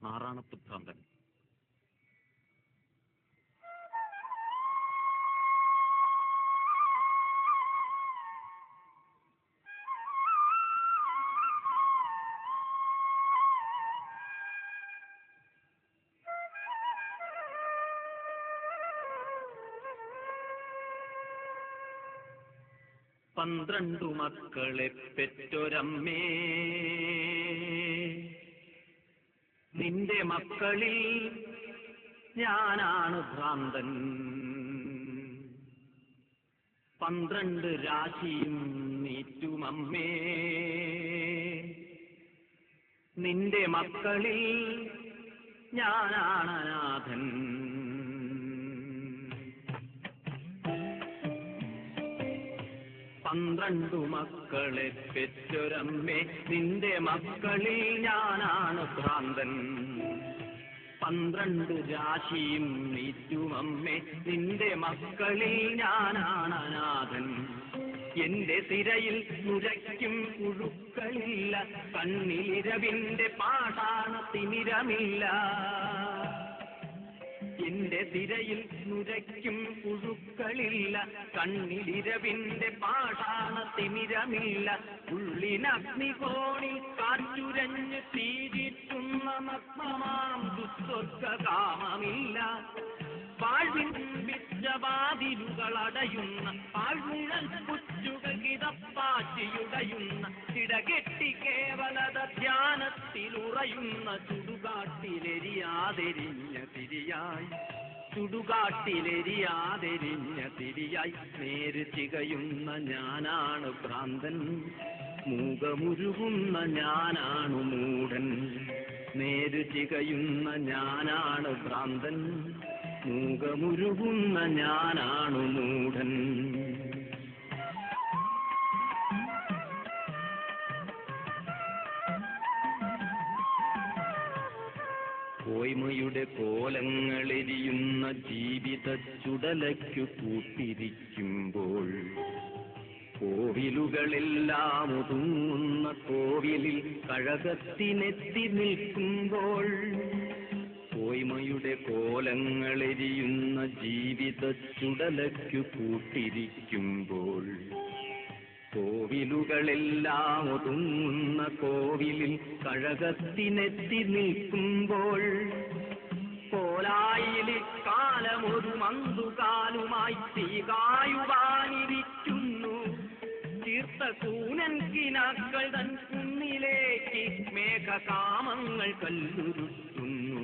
നാറാണത്തുഭ്രാന്തൻ. പന്ത്രണ്ടു മക്കളെ പെറ്റൊരമ്മേ, നിന്റെ മക്കളിൽ ഞാനാണ് ഭ്രാന്തൻ. 12 രാശിയും നീറ്റുമമ്മേ, നിന്റെ മക്കളിൽ ഞാനാണ് അനാഥൻ. പന്ത്രണ്ടു മക്കളെ പെറ്റൊരമ്മേ, നിന്റെ മക്കളിൽ ഞാനാണ് ഭ്രാന്തൻ. 12 രാശിയും നീറ്റുമമ്മേ, നിന്റെ മക്കളിൽ ഞാനാണ് അനാഥൻ. എന്റെ തിരയിൽ നുരയ്ക്കും പുഴുക്കളില്ല, കണ്ണിലിരവിന്റെ പാടാണ് തിമിരമില്ല. എന്റെ തിരയിൽ നുരയ്ക്കും പുഴുക്കളില്ല, കണ്ണിലിരവിന്റെ പാടാണ് തിമിരമില്ല. ഉള്ളിനഗ്നികോണിൽ കാറ്റുരഞ്ഞ് തീരിറ്റുന്ന നഗ്നമാം ദുസ്വർഗകാമമില്ല. പാഴ്വിൻ വിദ്യവാതിലുകളടയുന്ന പാഴ്മുഴൽ പുറ്റുകൾ കിതപ്പാറ്റിയുടയുന്ന ഇടകെട്ടി കേവലത ധ്യാനത്തിലുറയുന്ന ചുടുകാട്ടിലെരിയാതെരിഞ്ഞ തിരിയായി, ചുടുകാട്ടിലെരിയാതെരിഞ്ഞ തിരിയായി നേര് ചികയുന്ന ഞാനാണ് ഭ്രാന്തൻ. മൂകമുരുകുന്ന ഞാനാണു മൂഢൻ. നേര് ചികയുന്ന ഞാനാണ് ഭ്രാന്തൻ. മൂകമുരുകുന്ന ഞാനാണു മൂഢൻ. കോയ്മയുടെ കോലങ്ങളെരിയുന്ന ജീവിത ചുടലയ്ക്കു കൂട്ടിരിക്കുമ്പോൾ, കോവിലുകളെല്ലാം ഒതുങ്ങുന്ന കോവിലിൽ കഴകത്തിനെത്തി നിൽക്കുമ്പോൾ, കോയ്മയുടെ കോലങ്ങളെരിയുന്ന ജീവിത ചുടലയ്ക്കു കൂട്ടിരിക്കുമ്പോൾ, കോവിലുകളെല്ലാം ഒതുങ്ങുന്ന കോവിലിൽ കഴകത്തിനെത്തി നിൽക്കുമ്പോൾ, കോലായിലി കാലമൊരു മന്തുകാലുമായി തീകായുവാനിരിക്കുന്നു. തീർത്ത കൂനൻ കിനാക്കൾ തൻ കുന്നിലേക്ക് മേഘകാമങ്ങൾ കല്ലുരുട്ടുന്നു.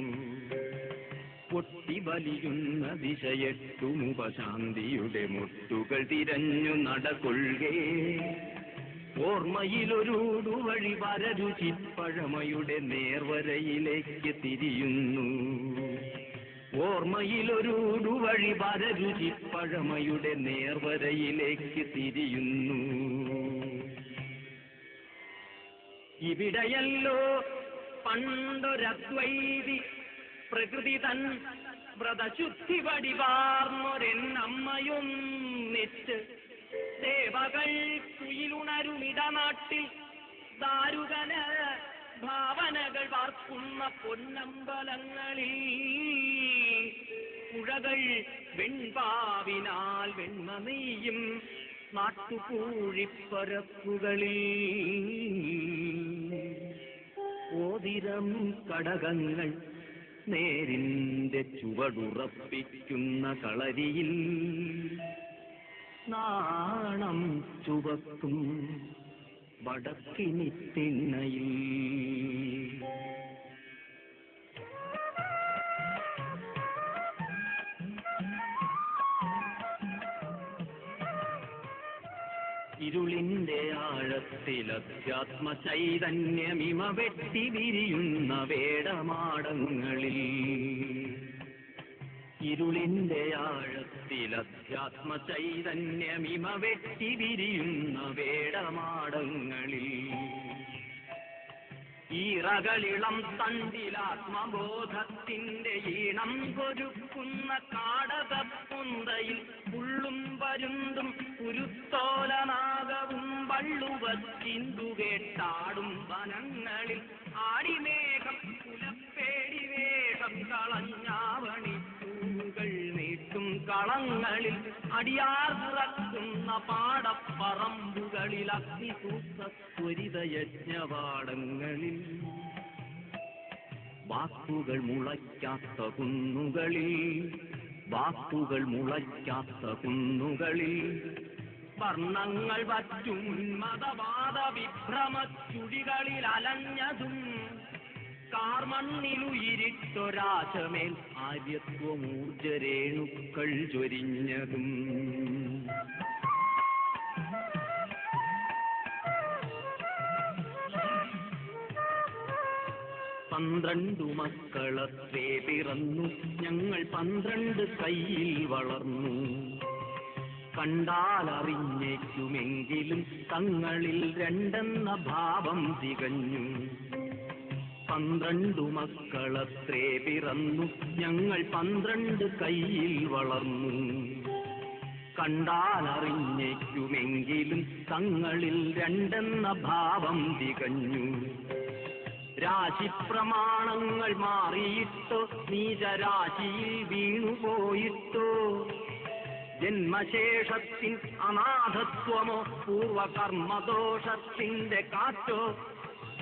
പൊട്ടിവലിയുന്ന ദിശയെട്ടുമുപശാന്തിയുടെ മുട്ടുകൾ തിരഞ്ഞു നടകൊള്ളുകേ. ഓർമ്മയിലൊരുടുവഴി വരരുചിപ്പഴമയുടെ നേർവരയിലേക്ക് തിരിയുന്നു. ഓർമ്മയിലൊരുടുവഴി വരരുചിപ്പഴമയുടെ നേർവരയിലേക്ക് തിരിയുന്നു. ഇവിടെയല്ലോ പണ്ടൊരദ്വൈതി പ്രകൃതി തൻ വ്രതശുദ്ധി വടിവാർന്നൊരെന്നമ്മയൊന്നിച്ച് ദേവകൾ കുയിലുണരുമിടനാട്ടിൽ ദാരുകന ഭാവനകൾ വാർക്കുന്ന പൊന്നമ്പലങ്ങളിൽ പുഴകൾ വെൺപാവിനാൽ വെണ്മ നെയ്യും നാട്ടുകൂഴിപ്പരപ്പുകളിൽ ഓതിരം കടകങ്ങൾ നേരിന്റെ ചുവടുറപ്പിക്കുന്ന കളരിയിൽ നാണം ചുവക്കും വടക്കിനി തിണ്ണയിൽ. ഇരുളിന്റെ ആഴത്തിൽ അധ്യാത്മ ചൈതന്യമിമ വെട്ടി വിരിയുന്ന വേടമാടങ്ങളിൽ. ഇരുളിന്റെ ആഴത്തിൽ അധ്യാത്മ ചൈതന്യമിമ വെട്ടി വിരിയുന്ന വേടമാടങ്ങളിൽ. ഈറകളിളം തണ്ടിലാത്മബോധത്തിന്റെ ഈണം കൊരുക്കുന്ന കാടകപ്പൊന്തയിൽ ഉള്ളും പരുന്തും കുരുത്തോലനാഗവും വള്ളുവച്ചിന്തു കേട്ടാടും വനങ്ങളിൽ ആടിമേഘം പുലപ്പേടി കളങ്ങളിൽ അടിയാർ തുറക്കുന്ന പാടപ്പറമ്പുകളിൽ അഗ്നിസൂക്ത ത്വരിത യജ്ഞപാടങ്ങളിൽ വാക്കുകൾ മുളയ്ക്കാത്ത കുന്നുകളിൽ വാക്കുകൾ മുളയ്ക്കാത്ത കുന്നുകളിൽ വർണ്ണങ്ങൾ വറ്റും മതവാദ വിഭ്രമ ചുടികളിൽ അലഞ്ഞതും കാർമണ്ണിലുയിരിട്ടൊരാശമേൽ ആര്യത്വമൂർജരേണുക്കൾ ചൊരിഞ്ഞതും 12 മക്കളത്രേ പിറന്നു ഞങ്ങൾ 12 കയ്യിൽ വളർന്നു കണ്ടാലറിഞ്ഞേക്കുമെങ്കിലും തങ്ങളിൽ രണ്ടെന്ന ഭാവം തികഞ്ഞു 12 മക്കളത്രേ പിറന്നു ഞങ്ങൾ 12 കയ്യിൽ വളർന്നു കണ്ടാലറിഞ്ഞേക്കുമെങ്കിലും തങ്ങളിൽ രണ്ടെന്ന ഭാവം തികഞ്ഞു രാശിപ്രമാണങ്ങൾ മാറിയിട്ടോ നീചരാശിയിൽ വീണുപോയിട്ടോ ജന്മശേഷത്തിൻ അനാഥത്വമോ പൂർവകർമ്മദോഷത്തിന്റെ കാറ്റോ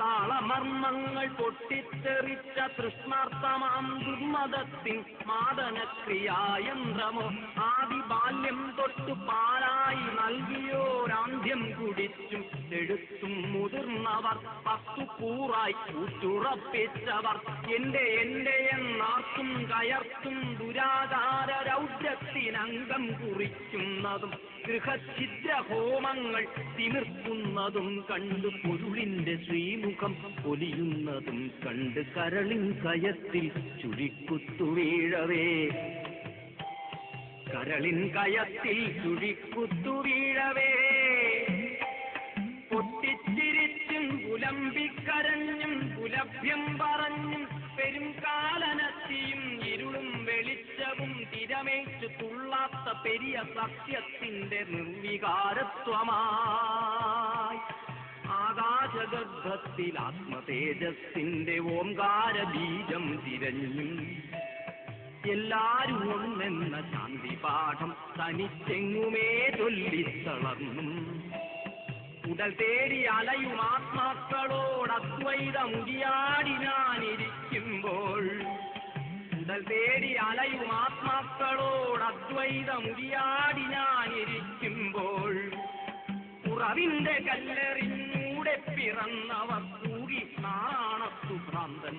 താളമർമ്മങ്ങൾ പൊട്ടിത്തെറിച്ച തൃഷ്ണാർത്ഥമാം ദുർമതത്തിൻ മാദനക്രിയായന്ത്രമോ ആദിബാല്യം തൊട്ടു പാലായി നൽകിയോരാന്ധ്യം കുടിച്ചും എടുത്തും മുതിർന്നവർ 10 കൂറായി കൂറ്റുറപ്പിച്ചവർ എന്റെ എന്നാർക്കും കയർത്തും ദുരാചാര രൗദ്രത്തിനംഗം കുറിക്കുന്നതും ഗൃഹഛിദ്രഹോമങ്ങൾ തിമിർക്കുന്നതും കണ്ടു പൊരുളിന്റെ ശ്രീമുഖം പൊലിയുന്നതും കണ്ട് കരളിൻ കയത്തിൽ ചുഴിക്കുത്തു വീഴവേ കരളിൻ കയത്തിൽ ചുഴിക്കുത്തു വീഴവേ പൊട്ടിച്ചിരിച്ചും പുലമ്പിക്കരഞ്ഞും പുലഭ്യം പറഞ്ഞും പെരുംകാലനത്തിയും ഇരുളും വെളിച്ചവും തിരമേച്ചു തുള്ളാത്ത പെരിയ സത്യത്തിന്റെ നിർവികാരത്വമായി ആകാശഗർഭത്തിൽ ആത്മതേജസ്സിന്റെ ഓംകാര ബീജം തിരഞ്ഞും എല്ലാരും ഒന്നെന്ന ശാന്തിപാഠം തനിച്ചെങ്ങുമേ ചൊല്ലിത്തളർന്നും ഉടൽ തേടി അലയും ആത്മാക്കളോട് അദ്വൈതമുരിയാടി ഞാനിരിക്കുമ്പോൾ ഉടൽ തേടി അലയും ആത്മാക്കളോട് അദ്വൈതമുരിയാടി ഞാനിരിക്കുമ്പോൾ ഉറവിന്റെ കല്ലെറിഞ്ഞൂടെ പിറന്നവർ കൂടി നാണത്തു ഭ്രാന്തൻ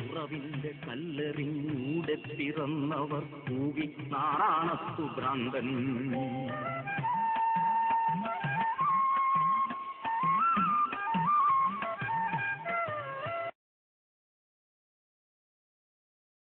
ഉറവിന്റെ കല്ലെറിഞ്ഞൂടെ പിറന്നവർ കൂടി നാണത്തു ഭ്രാന്തൻ